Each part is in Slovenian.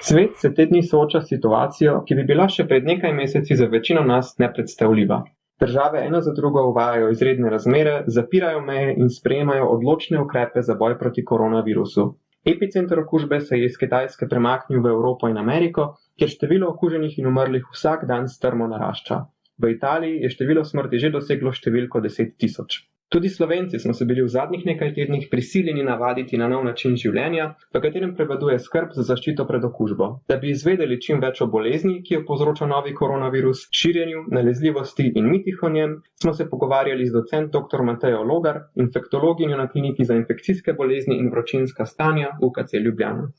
Svet se te dni sooča s situacijo, ki bi bila še pred nekaj meseci za večino nas nepredstavljiva. Države eno za drugo uvajajo izredne razmere, zapirajo meje in sprejemajo odločne ukrepe za boj proti koronavirusu. Epicenter okužbe se je iz Kitajske premaknil v Evropo in Ameriko, kjer število okuženih in umrlih vsak dan strmo narašča. V Italiji je število smrti že doseglo številko 10 tisoč. Tudi Slovenci smo se bili v zadnjih nekaj tednih prisiljeni navaditi na nov način življenja, v katerem prevladuje skrb za zaščito pred okužbo. Da bi izvedeli čim več o bolezni, ki jo povzroča novi koronavirus, širjenju, nalezljivosti in mitih o njem, smo se pogovarjali z docent dr. Matejo Logar, infektologinjo na Kliniki za infekcijske bolezni in vročinska stanja UKC Ljubljana.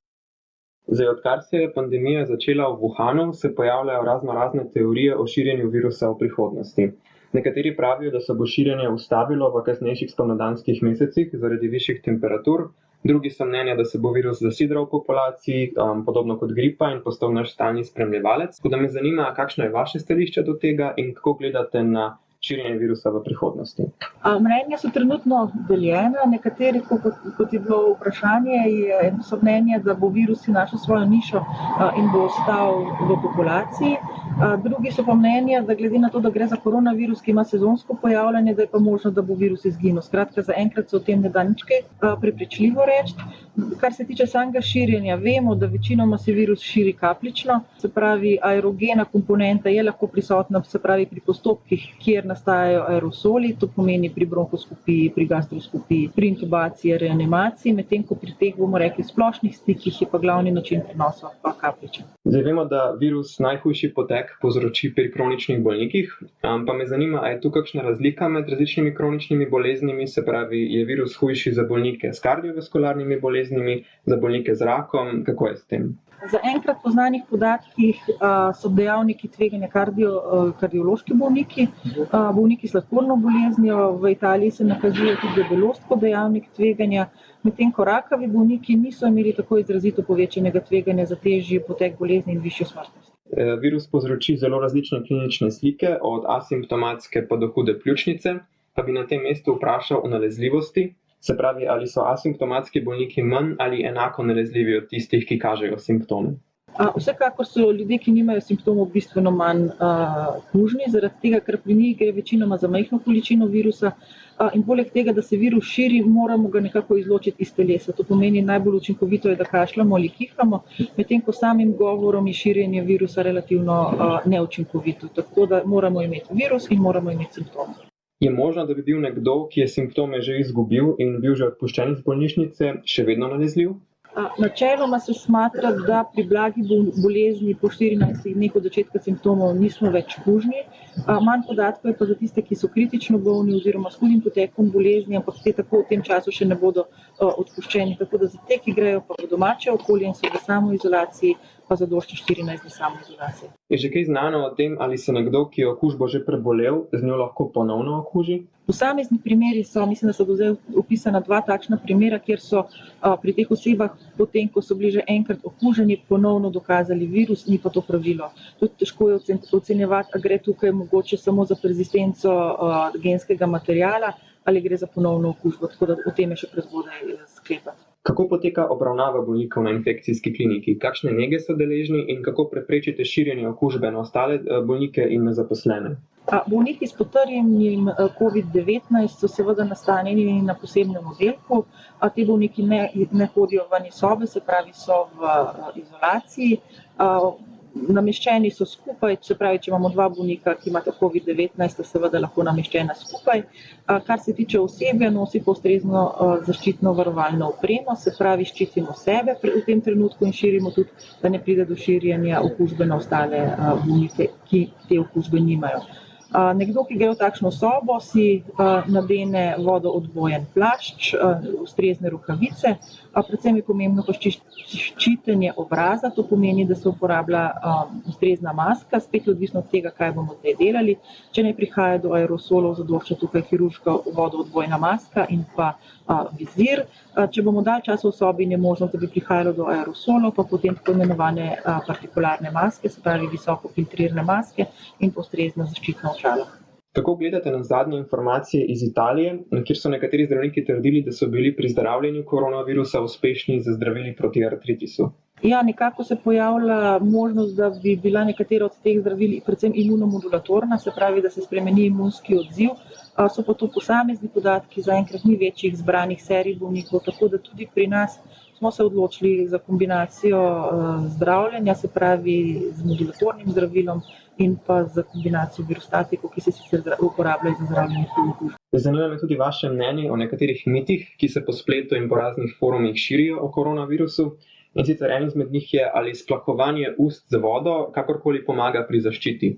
Zdaj, odkar se je pandemija začela v Wuhanu, se pojavljajo razne teorije o širjenju virusa v prihodnosti. Nekateri pravijo, da se bo širjenje ustavilo v kasnejših spomladanskih mesecih zaradi višjih temperatur, drugi so mnenja, da se bo virus zasidral v populaciji, podobno kot gripa in postal naš stalni spremljevalec. Tako da me zanima, kakšno je vaše stališče do tega in kako gledate na širjenje virusa v prihodnosti. Mnenja so trenutno deljena. Nekateri, kot je bilo vprašanje, so mnenja, da bo virus našel svojo nišo in bo ostal v populaciji. Drugi so pa mnenja, da glede na to, da gre za koronavirus, ki ima sezonsko pojavljanje, da je pa možno, da bo virus izginil. Skratka, zaenkrat se o tem ne da nič kaj prepričljivo reči. Kar se tiče samega širjenja, vemo, da večinoma se virus širi kapljično, se pravi aerogena komponenta je lahko prisotna, se pravi pri postopkih, kjer nastajajo aerosoli, to pomeni pri bronhoskopiji, pri gastroskopiji, pri intubaciji, reanimaciji, medtem ko pri teh, bomo rekli, splošnih stikih je pa glavni način prenosa pa kapljičen. Zdaj vemo, da virus najhujši potek povzroči pri kroničnih bolnikih, pa me zanima, a je tu kakšna razlika med različnimi kroničnimi boleznimi, se pravi, je virus hujši za bolnike s kardiovaskularnimi boleznimi, za bolnike z rakom, kako je s tem? Za enkrat po znanih podatkih so dejavniki tveganja kardiološki bolniki, bolniki s sladkorno boleznijo, v Italiji se nakazuje tudi debelost kot dejavnik tveganja, medtem ko rakavi bolniki niso imeli tako izrazito povečanega tveganja za težji potek bolezni in višjo smrtnost. Virus povzroči zelo različne klinične slike, od asimptomatske pa do hude pljučnice, pa bi na tem mestu vprašal o nalezljivosti. Se pravi, ali so asimptomatski bolniki manj ali enako nalezljivi od tistih, ki kažejo simptome? Vsekakor so ljudje, ki nimajo simptomov, bistveno manj kužni, zaradi tega, ker pri njih gre večinoma za majhno količino virusa in poleg tega, da se virus širi, moramo ga nekako izločiti iz telesa. To pomeni, najbolj učinkovito je, da kašljamo ali kihamo, medtem ko samim govorom je širjenje virusa relativno neučinkovito. Tako da moramo imeti virus in moramo imeti simptome. Je možno, da bi bil nekdo, ki je simptome že izgubil in bil že odpuščen iz bolnišnice, še vedno nalezljiv? Načeloma se smatra, da pri blagi bolezni po 14 dneh od začetka simptomov nismo več kužni. Manj podatkov je pa za tiste, ki so kritično bolni oziroma s hudim potekom bolezni, ampak te tako v tem času še ne bodo odpuščeni. Tako da za te, ki grejo pa v domače okolje in so v samoizolaciji, pa zadošča 14 dni samoizolacije. Je že kaj znano o tem, ali se nekdo, ki je okužbo že prebolel, z njo lahko ponovno okuži? Posamezni primeri so, mislim, da so do zdaj opisana 2 takšna primera, kjer so pri teh osebah, potem ko so bili že enkrat okuženi, ponovno dokazali virus, ni pa to pravilo. Tudi težko je ocenjevati, a gre tukaj mogoče samo za persistenco genskega materiala ali gre za ponovno okužbo, tako da o tem je še prezgodaj sklepati. Kako poteka obravnava bolnikov na infekcijski kliniki? Kakšne nege so deležni in kako preprečite širjenje okužbe na ostale bolnike in na zaposlene? Bolniki s potrjenim COVID-19 so seveda nastanjeni na posebnem oddelku. Ti bolniki ne hodijo ven iz sobe, se pravi, so v izolaciji. Nameščeni so skupaj, se pravi, če imamo 2 bolnika, ki imata COVID-19, sta seveda lahko nameščena skupaj. Kar se tiče osebja, nosi pa ustrezno zaščitno varovalno opremo, se pravi, ščitimo sebe v tem trenutku in širimo tudi, da ne pride do širjenja okužbe na ostale bolnike, ki te okužbe nimajo. Nekdo, ki gre v takšno sobo, si nadene vodoodbojen plašč, ustrezne rokavice, predvsem je pomembno pa ščitenje obraza, to pomeni, da se uporablja ustrezna maska, spet odvisno od tega, kaj bomo zdaj delali. Če ne prihaja do aerosolov, zadošča tukaj kirurška vodoodbojna maska in pa vizir. Če bomo dalj časa v sobi in je možnost, da bi prihajalo do aerosolov, pa potem tako imenovane partikularne maske, se pravi visoko filtrirane maske in ustrezna zaščitna očala. Kako gledate na zadnje informacije iz Italije, kjer so nekateri zdravniki trdili, da so bili pri zdravljenju koronavirusa uspešni z zdravili proti artritisu? Ja, nekako se pojavlja možnost, da bi bila nekatera od teh zdravil predvsem imunomodulatorna, se pravi, da se spremeni imunski odziv. So pa to posamezni podatki, zaenkrat ni večjih zbranih serij bolnikov, tako da tudi pri nas smo se odločili za kombinacijo zdravljenja, se pravi z modulatornim zdravilom in pa za kombinacijo virostatikov, ki se sicer uporabljajo za zdravljenje okužb. Zanima me tudi vaše mnenje o nekaterih mitih, ki se po spletu in po raznih forumih širijo o koronavirusu. In sicer en izmed njih je, ali splahovanje ust z vodo kakorkoli pomaga pri zaščiti.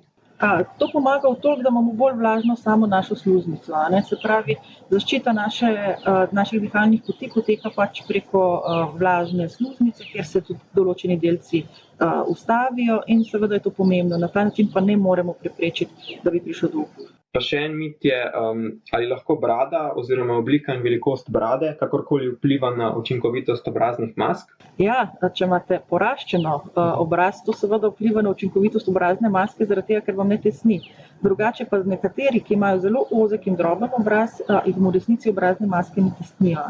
To pomaga v toliko, da imamo bolj vlažno samo našo sluznico. Se pravi, zaščita naših dihalnih poti poteka pač preko vlažne sluznice, kjer se tudi določeni delci ustavijo in seveda je to pomembno. Na ta način pa ne moremo preprečiti, da bi prišlo do okužb. Pa še en mit je, ali lahko brada oziroma oblika in velikost brade kakorkoli vpliva na učinkovitost obraznih mask? Ja, če imate poraščeno obraz, to seveda vpliva na učinkovitost obrazne maske, zaradi tega, ker vam ne tesni. Drugače pa nekateri, ki imajo zelo ozek in droben obraz, jih v resnici obrazne maske ne tesnijo.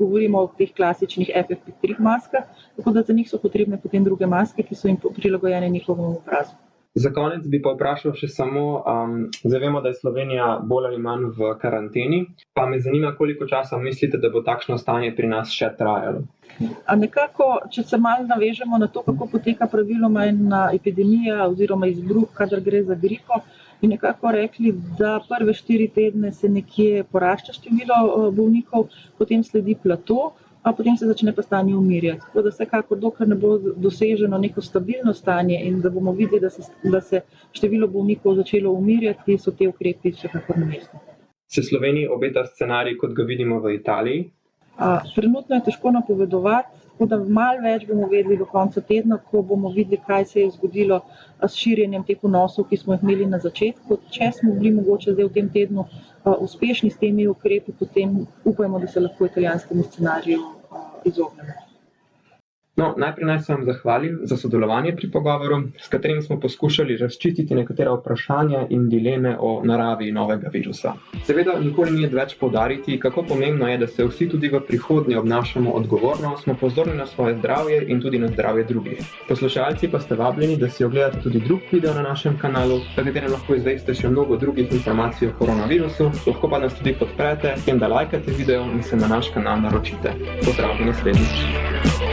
Govorimo o teh klasičnih FFP3 maskah, tako da za njih so potrebne potem druge maske, ki so jim prilagojene njihovemu obrazu. Za konec bi pa vprašal še samo, vemo, da je Slovenija bolj ali manj v karanteni, pa me zanima, koliko časa mislite, da bo takšno stanje pri nas še trajalo? Nekako, če se malo navežemo na to, kako poteka praviloma ena epidemija oziroma izbruh, kadar gre za gripo, bi nekako rekli, da prve 4 tedne se nekje porašča število bolnikov, potem sledi plato, a potem se začne pa stanje umirjati. Tako da vsekakor, dokler ne bo doseženo neko stabilno stanje in da bomo videli, da se število bolnikov začelo umirjati, so te ukrepi vsekakor na mestu. Se Sloveniji obeta scenarij, kot ga vidimo v Italiji? Trenutno je težko napovedovati, tako da malo več bomo vedeli do konca tedna, ko bomo videli, kaj se je zgodilo s širjenjem teh vnosov, ki smo jih imeli na začetku. Če smo bili mogoče zdaj v tem tednu uspešni s temi ukrepi, potem upajmo, da se lahko italijanskemu scenariju izognemo. Najprej naj se vam zahvalim za sodelovanje pri pogovoru, s katerim smo poskušali razčistiti nekatera vprašanja in dileme o naravi novega virusa. Seveda nikoli ni odveč poudariti, kako pomembno je, da se vsi tudi v prihodnje obnašamo odgovorno, smo pozorni na svoje zdravje in tudi na zdravje drugih. Poslušalci pa ste vabljeni, da si ogledate tudi drug video na našem kanalu, v katerem lahko izveste še mnogo drugih informacij o koronavirusu, lahko pa nas tudi podprete, s tem, da lajkate video in se na naš kanal naročite. Pozdravljeni naslednjič!